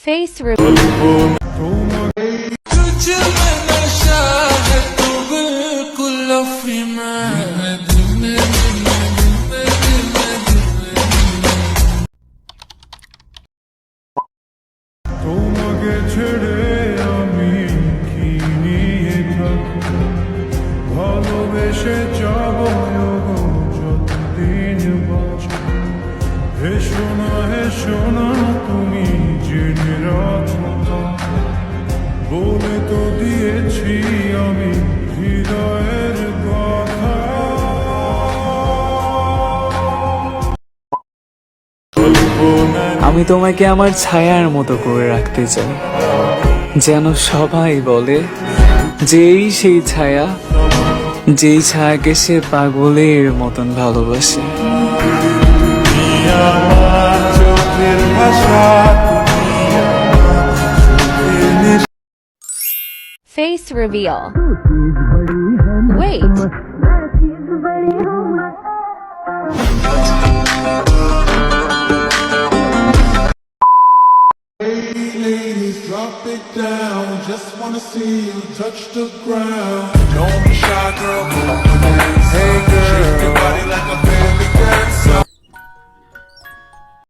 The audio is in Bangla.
Face reveal. তোমাকে ছেড়ে আমি কি নিয়ে থাকব, ভালোবেসে যাব যতদিন বাঁচব। হেসো না তুমি জেনে রাখো, বলে তো দিয়েছি আমি হৃদয়ের কথা। আমি তোমাকে আমার ছায়ার মতো করে রাখতে চাই, যেন সবাই বলে যেই সেই ছায়া, যেই ছায়াকে সে পাগলের মতন ভালোবাসে। Face reveal. Wait. Ladies, drop it down. Just wanna see you touch the ground. Don't be shy, girl.